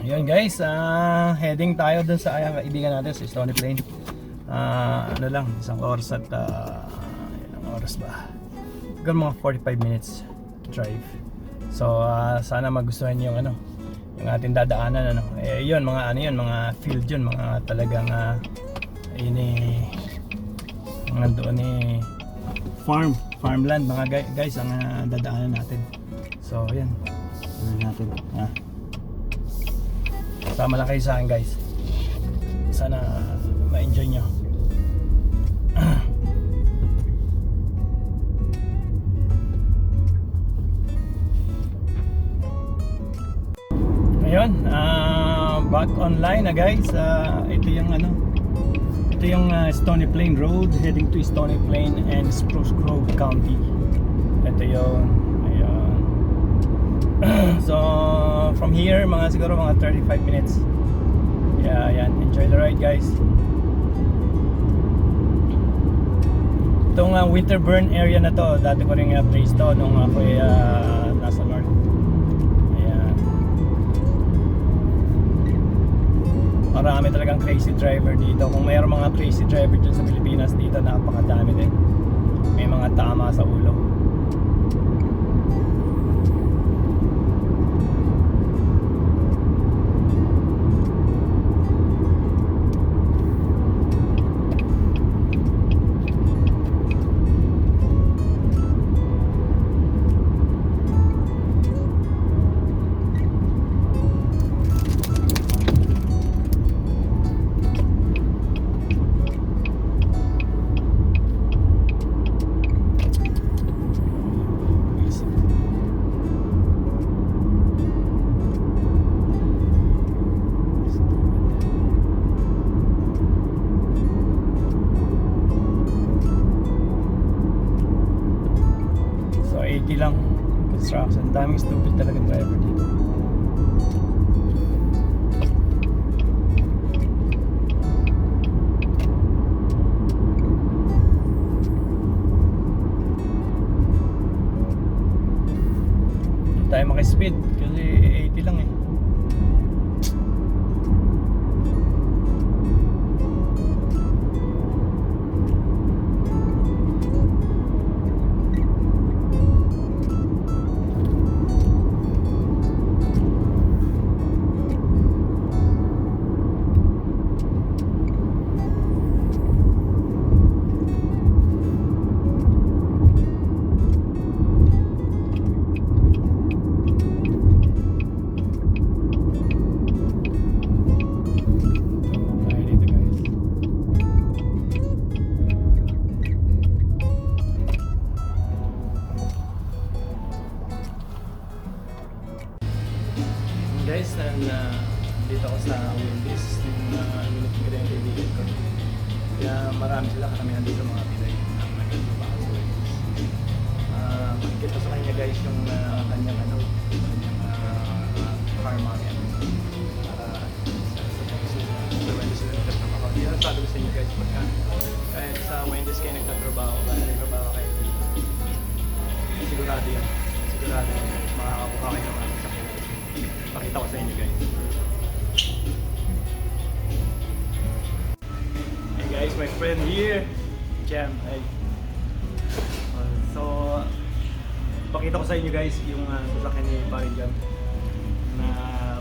Ayun guys, heading tayo dun sa kaibigan natin sa Stony Plain. Ano lang, isang oras at ilang oras ba? Siguro mga 45 minutes drive. So sana magustuhan niyo yung yung ating dadaanan yun mga mga field yun, mga talagang nandoon farmland mga guys ang dadaanan natin. So ayan, natin sama lang kayo sa akin guys, sana ma-enjoy nyo. Ayun, back online na guys. Ito yung Stony Plain Road heading to Stony Plain and Spruce Grove County. Ito yun. Ayun. So from here siguro mga 35 minutes. Yeah, ayan. Enjoy the ride guys. Itong Winterburn area na to, dati ko rin place to nung ako nasa north. Marami talagang crazy driver dito. Kung mayroong mga crazy driver dyan sa Pilipinas, dito napakadami din. May mga tama sa ulo. Lang construction, daming stupid talaga driver dito. Hindi tayo maki-speed kasi 80 lang eh. Guys, and dito ako sa Wendy's yung minute ko rin yung kaibigan ko. Kaya marami sila karamihan dito mga Pinoy na nagtatrabaho sa Wendy's. Makikita sa kanya guys yung kanyang car market. Sa Wendy's sila nagtatrabaho. Kaya sabi ko sa inyo guys, kahit sa Wendy's kayo nagtatrabaho kayo, sigurado yan. Makakakuha kayo naman sa pakita ko sa inyo guys. Hey guys, my friend here, Jam. Hey. So, pakita ko sa inyo guys yung sasakyan ni Pare Jam. Na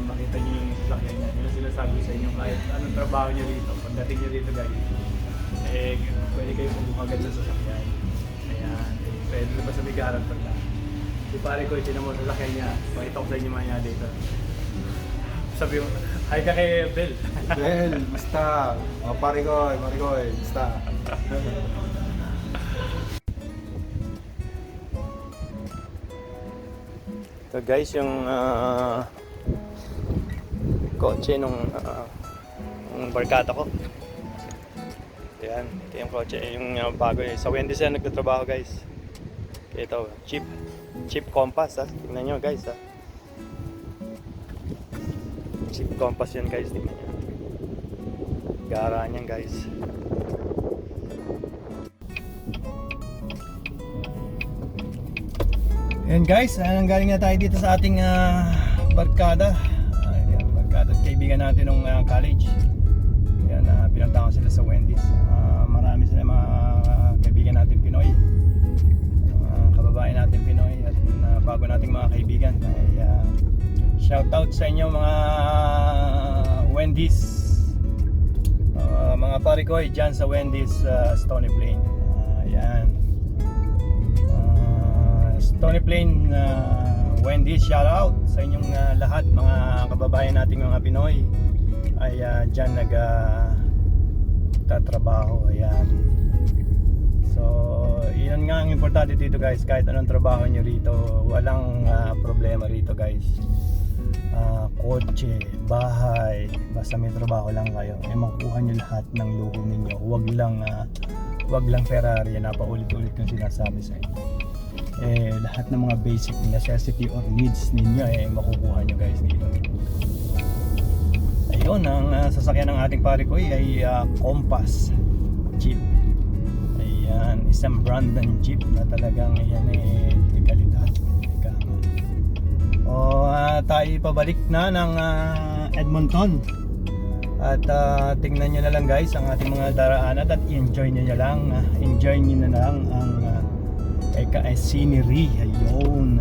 makita niyo yung sasakyan niya. Yung sinasabi ko sa inyo kahit anong trabaho niyo dito. Pagdating niyo dito guys, pwede kayo pumunta agad sa sasakyan. Ayan, pwede ba sa bigaran pagka. Si pare ko, itinan mo sa sasakyan niya. Pakita ko sa inyo mga dito. Sabi mo, hi ka kay Bel. Bel, basta. Pare ko, basta. Ito guys, yung kotse nung barkada ko. Ayan, ito yung kotse, yung bago sa Wendy's yan nagtatrabaho guys. Ito, cheap compass tingnan nyo guys cheap compass yan guys, tingnan nyo. Gara niyan guys. Ayan guys, galing na tayo dito sa ating barkada. Barkada kaibigan natin nung college. Yan, pinunta ko sila sa Wendy's. Marami sila mga kaibigan natin Pinoy, kababayan natin Pinoy, at bago nating mga kaibigan. Ay, shout out sa inyo mga Wendy's, mga pare ko dyan sa Wendy's Stony Plain. Yan, Stony Plain Wendy's, shout out sa inyong lahat mga kababayan nating mga Pinoy ay dyan tatrabaho. Ayan, so yun nga ang importante dito guys. Kahit anong trabaho nyo rito, walang problema rito guys. Kotse, bahay, basta may trabaho lang kayo, makukuha nyo lahat ng luho ninyo. Wag lang Ferrari. Napaulit-ulit kong sinasabi sa inyo. Lahat ng mga basic necessity or needs ninyo makukuha nyo guys dito. Ayun, ang sasakyan ng ating pare ko ay Compass Jeep. Ayan, isang brand ng Jeep na talagang di kalidad. Tayo pabalik na ng Edmonton. At tingnan nyo na lang guys ang ating mga daraanan at enjoy nyo na lang ang scenery. Ayun,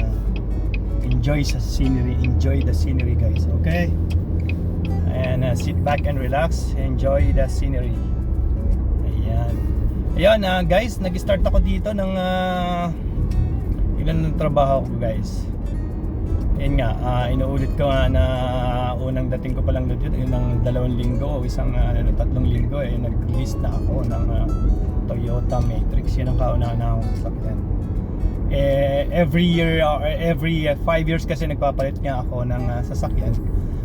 enjoy sa scenery, enjoy the scenery guys, okay? And sit back and relax, enjoy the scenery. Ayan guys, nag-start ako dito ng ilan ng trabaho ko guys. Yun nga, inuulit ko na unang dating ko pa lang dito, yun ng 2 linggo o 3 linggo nag-list na ako ng Toyota Matrix. Yan ang kauna na akong sasakyan. Every year or every 5 years kasi nagpapalit nga ako ng sasakyan.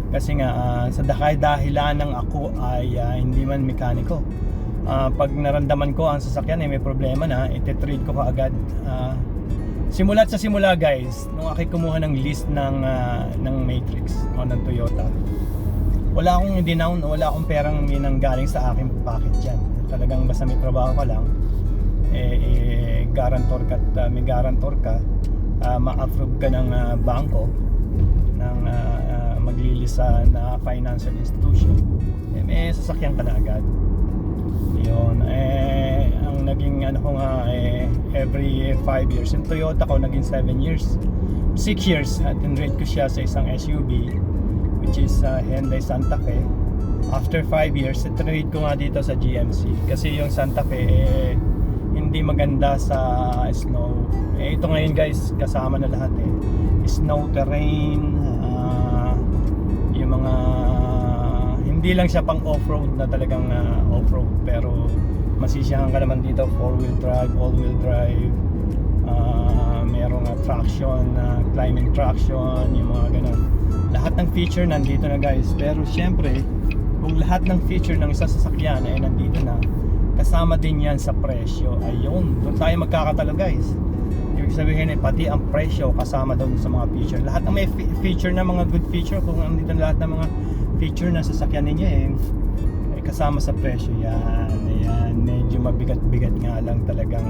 Kasi nga sa dahilan ng ako ay hindi man mekaniko. Pag naramdaman ko ang sasakyan may problema na, ite-trade ko kaagad. Simula't sa simula guys, nung ako kumuha ng list ng Matrix o ng Toyota, wala akong dinown, wala akong perang minanggaling sa aking pocket dyan. Talagang basta may trabaho ka lang, guarantor ka at may guarantor ka, ma-approve ka ng bangko, ng maglilisa na financial institution, may sasakyan ka na agad. Yun, ang naging ko nga every 5 years. Yung Toyota ko naging 7 years, 6 years at in-rate ko siya sa isang SUV which is Hyundai Santa Fe. After 5 years, it-rate ko nga dito sa GMC kasi yung Santa Fe hindi maganda sa snow. Ito ngayon guys, kasama na lahat snow, terrain, yung mga hindi lang siya pang off-road na talagang off-road, pero masisiyahan ka naman dito. 4-wheel drive, all-wheel drive, merong traction, climbing traction, yung mga ganun. Lahat ng feature nandito na guys. Pero syempre, kung lahat ng feature ng isang sasakyan ay nandito na, kasama din yan sa presyo. Ayun, doon tayo magkakatalo guys. Ibig sabihin pati ang presyo kasama doon sa mga feature. Lahat ng may feature na mga good feature, kung nandito na lahat ng mga feature na sasakyan ninyo kasama sa presyo yan. Ayan, medyo mabigat-bigat nga lang talagang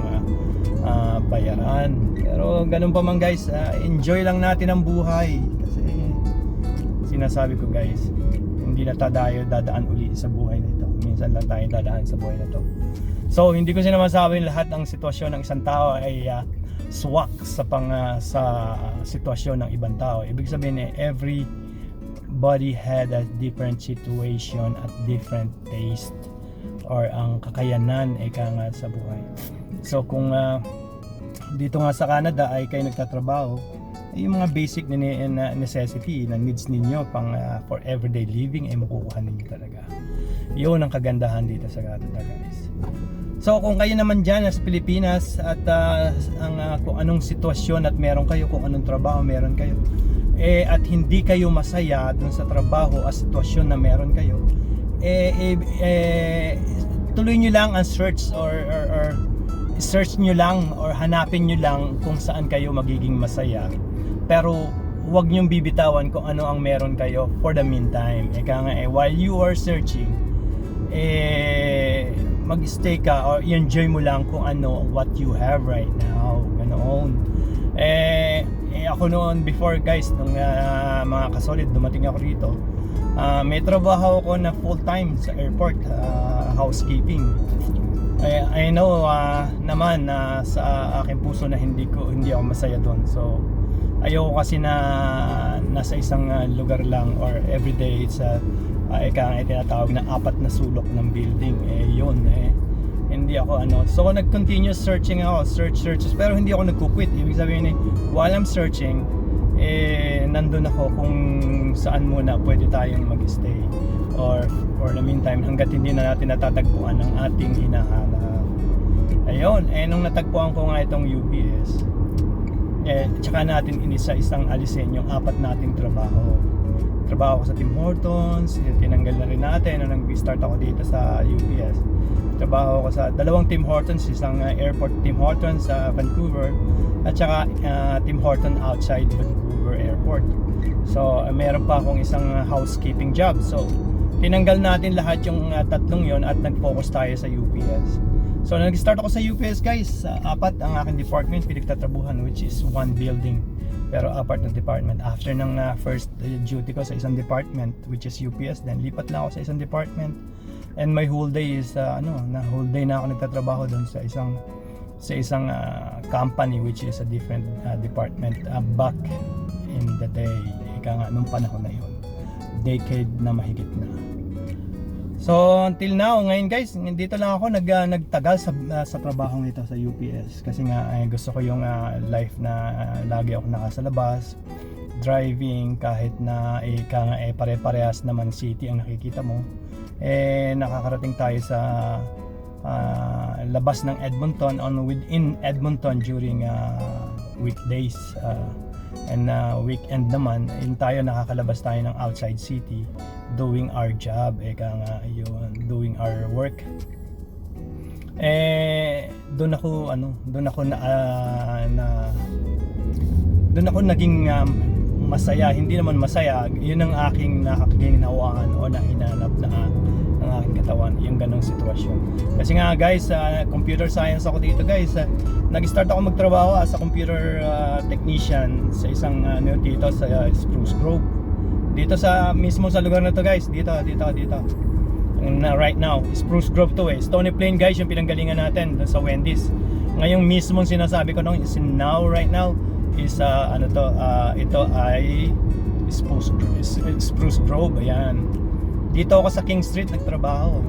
bayaran. Pero ganun pa man guys, enjoy lang natin ang buhay. Kasi sinasabi ko guys, hindi na tayo dadaan uli sa buhay na ito. Minsan lang tayo dadaan sa buhay na ito. So hindi ko sinasabi lahat ng sitwasyon ng isang tao ay swak sa sitwasyon ng ibang tao. Ibig sabihin everybody had a different situation at different taste or ang kakayanan nga sa buhay. So kung dito nga sa Canada ay kayo nagtatrabaho, yung mga basic na necessity na needs ninyo pang for everyday living ay makukuha ninyo talaga. Yun ang kagandahan dito sa Canada guys. So kung kayo naman dyan sa Pilipinas at kung anong sitwasyon at meron kayo, kung anong trabaho meron kayo, at hindi kayo masaya dun sa trabaho at sitwasyon na meron kayo, tuloy nyo lang ang search or search nyo lang or hanapin nyo lang kung saan kayo magiging masaya. Pero huwag nyong bibitawan kung ano ang meron kayo for the meantime. While you are searching, mag-stay ka or enjoy mo lang kung ano what you have right now. Ganoon. Ako noon before guys, nung mga kasolid dumating ako rito, May trabaho ako na full-time sa airport, housekeeping. I know naman na sa aking puso na hindi ako masaya doon. So ayoko kasi na nasa isang lugar lang or everyday sa ika nga tinatawag na apat na sulok ng building. Yun hindi ako so nag-continue searching ako, searches, pero hindi ako nagko-quit. Ibig sabihin while I'm searching nandun ako kung saan muna pwede tayong mag-stay or for the meantime hanggat hindi na natin natatagpuan ang ating hinahanap. Ayun, nung natagpuan ko nga itong UPS, tsaka natin inisa-isang alisin yung apat nating trabaho ko sa Tim Hortons, tinanggal na rin natin nung nag-start ako dito sa UPS. Trabaho ko sa dalawang Tim Hortons, isang airport Tim Hortons sa Vancouver at saka Tim Hortons outside Vancouver Airport. So meron pa akong isang housekeeping job. So tinanggal natin lahat yung tatlong yon at nag-focus tayo sa UPS. So nag-start ako sa UPS guys, apat ang aking department pinagtatrabuhan, which is one building pero apat na department. After ng first duty ko sa isang department which is UPS, then lipat na ako sa isang department. And my whole day is whole day na ako nagtatrabaho doon sa isang company which is a different department back in the day. Ika nga nung panahon na yun, decade na mahigit na. So until now, ngayon guys, dito lang ako nagtagal sa trabahong ito sa UPS kasi nga gusto ko yung life na lagi ako nasa labas, driving kahit na pare-parehas naman city ang nakikita mo. Nakakarating tayo sa labas ng Edmonton within Edmonton during weekdays and weekend naman tayo nakakalabas tayo ng outside city doing our job, doing our work. Doon ako naging masaya, hindi naman masaya, yun ang aking nakaginawaan o nahinanap na ng aking katawan, yung ganong sitwasyon. Kasi nga guys, computer science ako dito guys. Nag-start ako magtrabaho as a computer technician sa isang dito sa Spruce Grove. Dito mismo sa lugar na to guys, dito. Right now, Spruce Grove to Stony Plain guys, yung pinanggalingan natin sa Wendy's. Ngayong mismo sinasabi ko right now is ito ay Spruce Grove. Ayan, dito ako sa King Street nagtrabaho.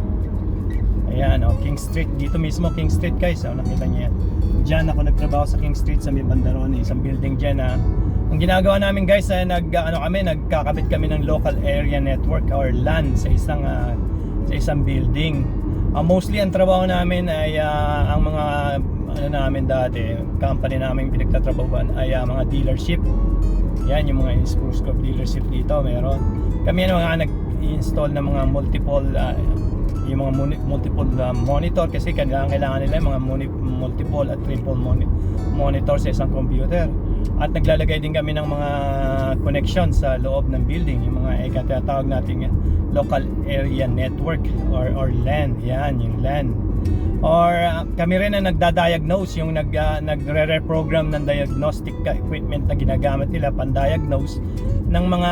Ayan, King Street, dito mismo King Street guys, nakita niyo yan. Diyan ako nagtrabaho sa King Street sa may Bandaron, isang building diyan. Ang ginagawa namin guys ay nagkakabit kami ng local area network or LAN sa isang building. Mostly ang trabaho namin ay ang mga namin dati, company namin pinagtatrabahuan ay mga dealership. Yan yung mga Spruce Grove dealership dito, meron. Kami mga nag-install ng mga multiple monitor kasi kailangan nila yung mga multiple at triple monitor sa isang computer. At naglalagay din kami ng mga connection sa loob ng building, yung mga tinatawag natin local area network or LAN. Yan yung LAN. Or kami rin na nagda-diagnose, yung nagre-reprogram ng diagnostic equipment na ginagamit nila pan-diagnose ng mga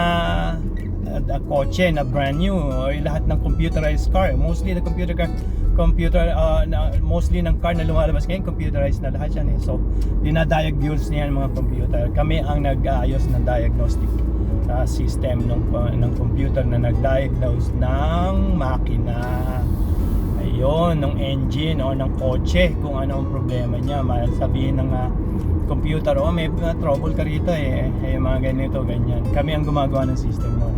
kotse na brand new or lahat ng computerized car. Mostly the mostly ng car na lumalabas ngayon computerized na lahat yan. So dinadiagnose niya mga computer. Kami ang nag-aayos ng diagnostic system ng computer na nag-diagnose ng makina, ng engine o ng kotse, kung ano ang problema niya. Sabihin ng computer, may trouble ka rito mga ganito, ganyan. Kami ang gumagawa ng system nun.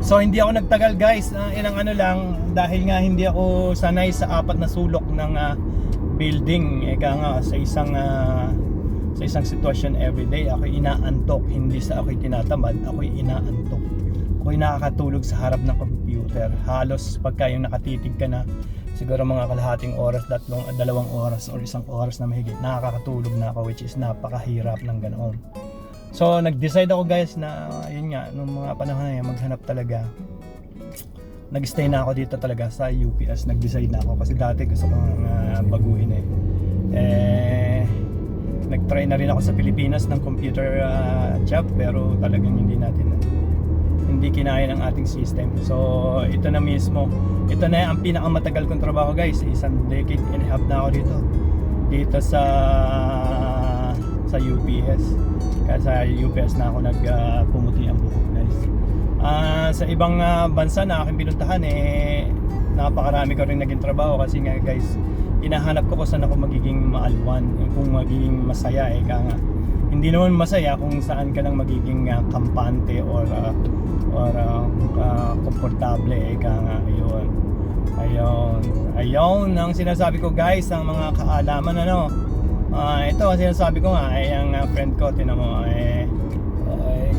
So hindi ako nagtagal guys, ilang lang, dahil nga hindi ako sanay sa apat na sulok ng building. Sa isang sitwasyon everyday, ako'y inaantok. Hindi sa ako'y tinatamad, ako'y inaantok. Ako'y nakakatulog sa harap ng computer. Halos pagka yung nakatitig ka na siguro mga kalahating oras, 2 oras or 1 oras na mahigit, nakakatulog na ako, which is napakahirap ng ganoon. So nag-decide ako guys na yun nga, nung mga panahon na yun, maghanap talaga. Nag-stay na ako dito talaga sa UPS. Nag-decide na ako kasi dati gusto kong baguhin nag-try na rin ako sa Pilipinas ng computer job, pero talagang hindi natin hindi kinaya ng ating system. So ito na mismo, ito na ang pinakamatagal kong trabaho guys. 1 decade and a half na ako dito sa UPS. Kaya sa UPS na ako pumuti ang buhok guys. Sa ibang bansa na aking pinuntahan napakarami ko rin naging trabaho kasi nga guys, hinahanap ko kung saan ako magiging maalwan, kung magiging masaya nga. Hindi naman masaya kung saan ka lang magiging kampante or komportable nga. Ayun ang sinasabi ko guys, ang mga kaalaman ito ang sinasabi ko nga ang friend ko, tinan mo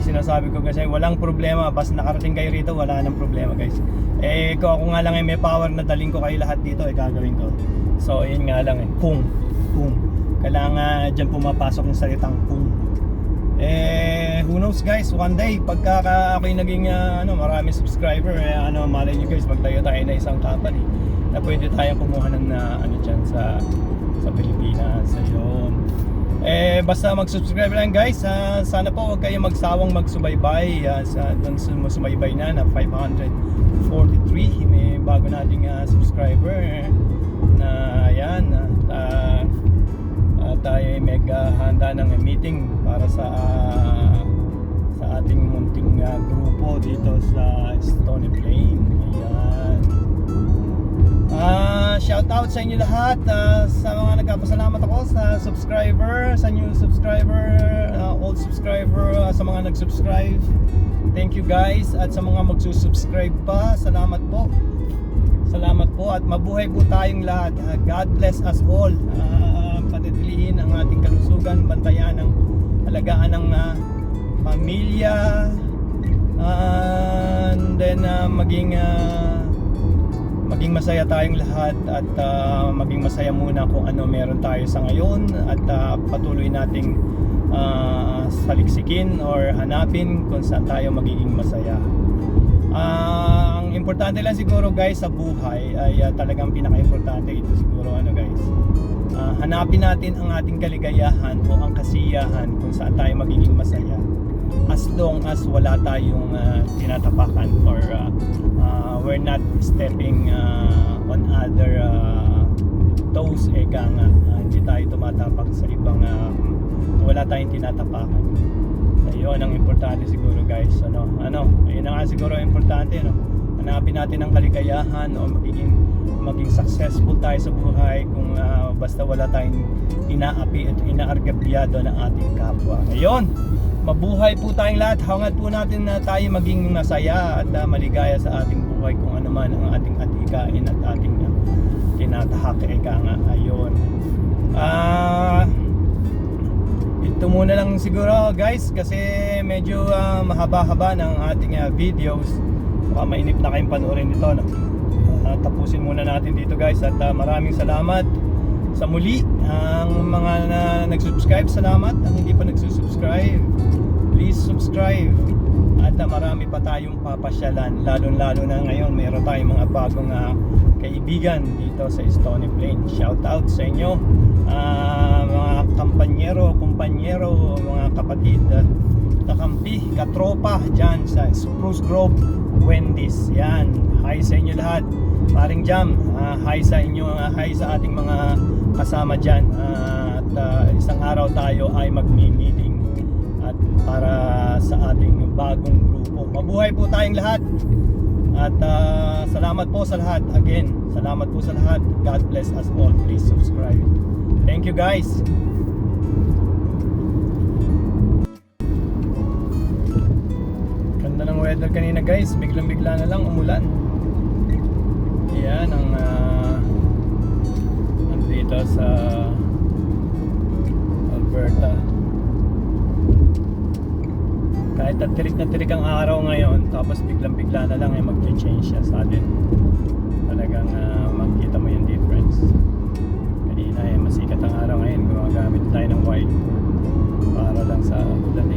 sinasabi ko kasi walang problema, basta nakarating kayo rito wala nang problema guys. Kung ako nga lang may power na daling ko kayo lahat dito gagawin ko. So yun nga lang kung kailangan dyan pumapasok yung salitang kung. Who knows guys, one day pagka ako'y naging maraming subscriber, malay nyo guys, magtayo tayo na isang company na pwede tayong kumuha ng dyan sa Pilipinas. Ayun. Basta mag-subscribe lang guys. Sana po huwag kayong magsawang magsubaybay doon sumaybay na 543 may bago nating subscriber na yan. Tayo ay handa ng meeting para sa ating munting grupo dito sa Stony Plain. Ayan. Shout out sa inyo lahat, sa mga nagpapasalamat ako sa subscriber, sa new subscriber, old subscriber, sa mga nag-subscribe. Thank you guys, at sa mga magsusubscribe pa, salamat po. Salamat po at mabuhay po tayong lahat. God bless us all. Panatilihin ang ating kalusugan, bantayan ang alagaan ng pamilya, and then maging masaya tayong lahat at maging masaya muna kung ano meron tayo sa ngayon at patuloy nating saliksikin or hanapin kung saan tayo magiging masaya. Ang importante lang siguro guys sa buhay ay talagang pinaka-importante ito siguro guys, hanapin natin ang ating kaligayahan o ang kasiyahan kung saan tayo magiging masaya, as long as wala tayong tinatapakan or we're not stepping on other toes hindi tayo tumatapak sa ibang wala tayong tinatapakan. Ayun ang importante siguro guys. Ayun ang siguro importante hanapin natin ang kaligayahan o maging successful tayo sa buhay kung basta wala tayong inaapi at inaargabyado ng ating kapwa. Ayun, mabuhay po tayong lahat. Hangad po natin na tayo maging masaya at maligaya sa ating buhay kung ano man ang ating atikain at ating tinatahak. Ayun. Ito muna lang siguro guys kasi medyo mahaba-haba ng ating videos. Baka mainip na kayong panoorin ito tapusin muna natin dito guys at maraming salamat sa muli. Ang mga nag-subscribe, salamat. Ang hindi pa nagsusubscribe, please subscribe. At marami pa tayong papasyalan, lalo na ngayon mayroon tayong mga bagong kaibigan dito sa Stony Plain. Shout out sa inyo mga kumpanyero, mga kapatid, kakampi, katropa dyan sa Spruce Grove, Wendy's. Yan, hi sa inyo lahat. Paring Jam, hi sa inyo, hi sa ating mga kasama dyan. At isang araw tayo ay magmi-meeting at para sa ating bagong grupo. Mabuhay po tayong lahat. At salamat po sa lahat. Again, salamat po sa lahat. God bless us all. Please subscribe. Thank you guys. Ganda ng weather kanina guys. Biglang-bigla na lang umulan. Yan ang nandito sa Alberta. Kahit tirik na tirik ang araw ngayon, tapos biglang-bigla na lang ay mag-change siya sa atin. Talagang makikita mo yung difference. Kanina masikat ang araw, ngayon gumagamit tayo ng white para lang sa ulan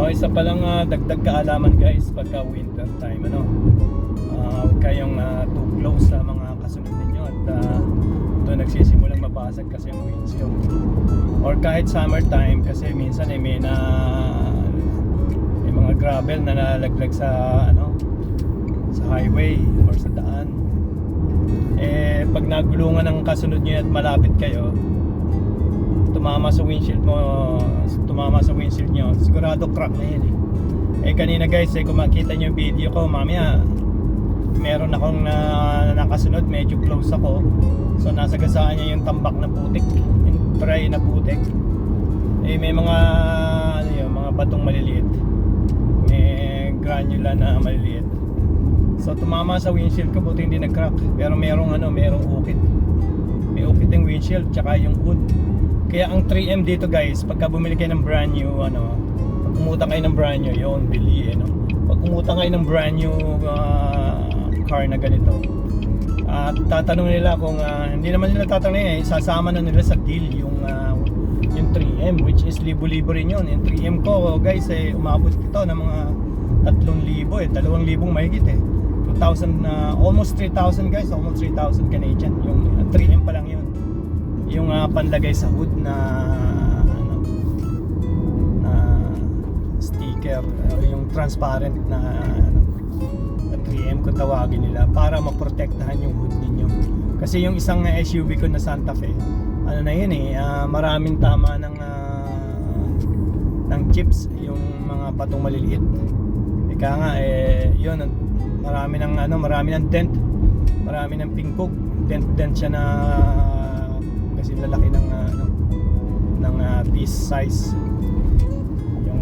Isa palang dagdag kaalaman guys pagka winter time, ano, huwag kayong too close sa mga kasunod ninyo at doon nagsisimulang mabasag kasi yung windshield. Or kahit summertime kasi minsan may mga gravel na nalaglag sa sa highway or sa daan. Pag nagulungan ng kasunod nyo at malapit kayo, tumama sa windshield nyo, sigurado crack na yun kanina guys, kung makita nyo yung video ko mamaya, meron akong nakasunod, medyo close ako, so nasagasaan niya yung tambak na putik, yung dry na putik. May mga mga batong maliliit, may granula na maliliit, so tumama sa windshield ko, buti hindi nag-crack, pero merong ukit, may ukit yung windshield tsaka yung hood. Kaya ang 3M dito guys, pagka bumili kayo ng brand new, pag umutang kayo ng brand new, yun, bili pag umutang kayo ng brand new car na ganito, tatanong nila kung hindi naman nila tatanungin, isasama na nila sa deal yung 3M, which is libo-libo rin yun. Yung 3M ko guys, umabot ito ng mga 3,000, 2,000 mahigit 2,000, almost 3,000 guys, almost 3,000 Canadian, yung 3M pa lang yun. Yung panlagay sa hood na sticker, yung transparent na 3M kung tawagin nila, para maprotektahan yung hood ninyo. Kasi yung isang SUV ko na Santa Fe, maraming tama ng chips, yung mga batong maliliit. Ika nga yun, marami ng dent, marami ng pingkog, dent siya na kasi lalaki ng piece size, yung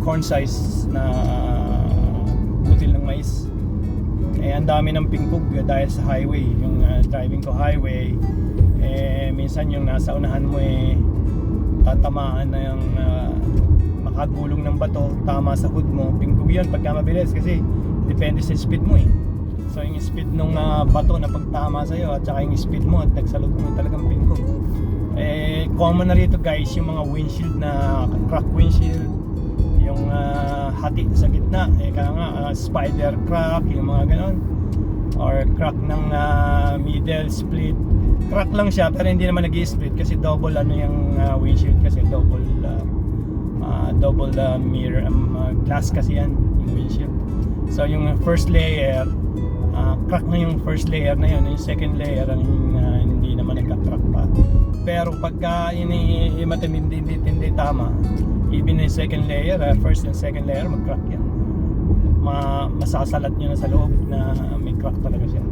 corn size na butil ng mais. Ang dami ng pingkog dahil sa highway, yung driving ko highway, minsan yung nasa unahan mo tatamaan na yung makagulong ng bato, tama sa hood mo, pingkog yun pagka mabilis kasi depende sa speed mo So yung speed nung bato na pagtama sa'yo at saka yung speed mo at nagsalog mo talagang pingkog. Common na rito guys yung mga windshield na crack windshield, yung hati sa gitna, kaya nga spider crack, yung mga ganon, or crack ng middle split. Crack lang siya pero hindi naman nag-i-split kasi double yung windshield, kasi double mirror, glass kasi yan yung windshield. So yung first layer, crack na yung first layer na yun, yung second layer hindi naman nagka-crack pa. Pero pagka matindi tama, even yung second layer, first and second layer, mag-crack yan. Masasalat nyo na sa loob na may crack talaga siya.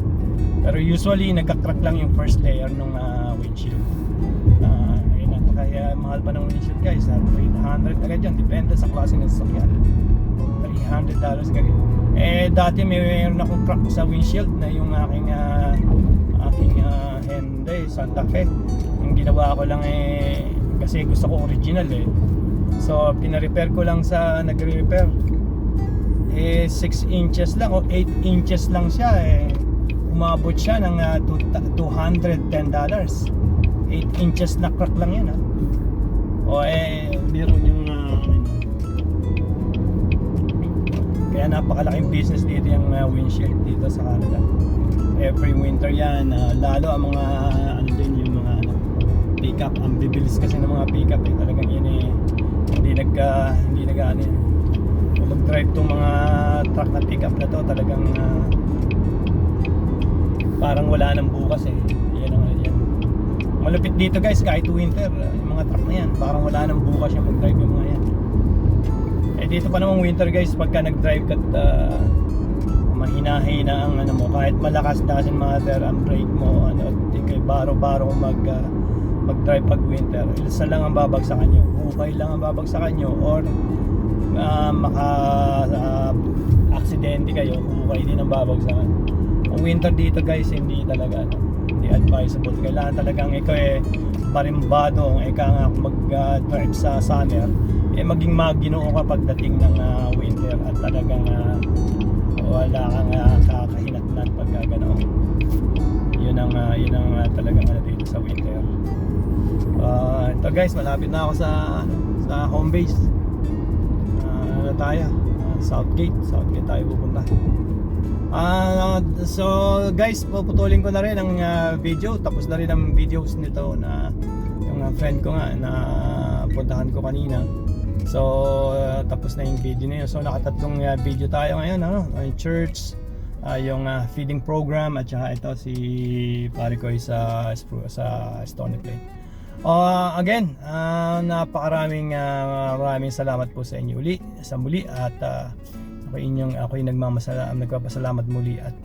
Pero usually nagka-crack lang yung first layer ng windshield. Kaya mahal pa ng windshield guys, $300 agad yan, depende sa klase ng sasakyan. $300 agad. Dati mayroon akong crack sa windshield na yung aking Hyundai Santa Fe. Yung ginawa ko lang kasi gusto ko original so pina-repair ko lang sa nagre-repair, 6 inches lang o 8 inches lang siya, umabot siya ng $210. 8 inches na crack lang yan meron yung kaya napakalaking business dito yung windshield dito sa Canada. Every winter yan, lalo ang mga yung mga pickup, ang bibilis kasi ng mga pickup talagang yun hindi mag-drive tong mga truck na pickup na to, talagang parang wala nang bukas yan ang yan. Malupit dito guys, kahit winter yung mga truck na yan, parang wala nang bukas yung mag-drive yung mga yan. Dito pa namang winter guys, pagka nag-drive ka mahina-hina ang mo, kahit malakas doesn't matter ang brake mo, kay baro-baro mag-drive pag winter, isa lang ang babagsakan nyo, hukay lang ang babagsakan nyo, or aksidente kayo, hukay din ang babagsakan. Ang winter dito guys, hindi talaga hindi advisable. Kailangan talagang ikaw parimbado, nga mag-drive sa summer, maging maginoo ka pagdating ng winter, at talagang wala kang kakahinatnan pag gano'n. Yun ang talagang dito sa winter. Ito guys, malapit na ako sa sa home base. Ano tayo? Southgate tayo pupunta. So guys, puputulin ko na rin ang video. Tapos na rin ang videos nito na yung friend ko nga na puntahan ko kanina. So tapos na yung video na yun. So nakatatlong video tayo ngayon, ano? Yung church, yung feeding program, at saka ito si pare ko sa Stony Plain. Again, maraming salamat po sa inyo muli at ako'y nagpapasalamat muli at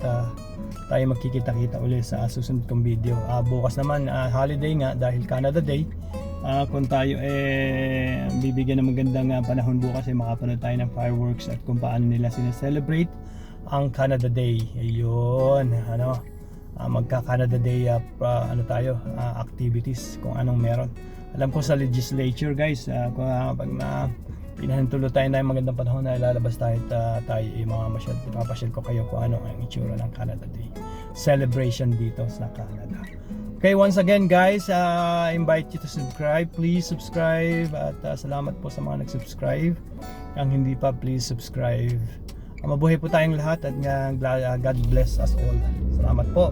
tayo magkikita-kita uli sa susunod kong video. Bukas naman holiday nga dahil Canada Day. Kung tayo bibigyan ng magandang panahon bukas ay makapanood tayo ng fireworks at kung paano nila sineselebrate ang Canada Day. Ayun, magka-Canada Day activities kung anong meron. Alam ko sa legislature guys, kung pag pinahintulo tayo ng magandang panahon na ilalabas tayo ipapasyal ko kayo kung ano ang itsura ng Canada Day celebration dito sa Canada. Okay, once again guys, I invite you to subscribe. Please subscribe at salamat po sa mga nag-subscribe. Ang hindi pa, please subscribe. Mabuhay po tayong lahat at God bless us all. Salamat po.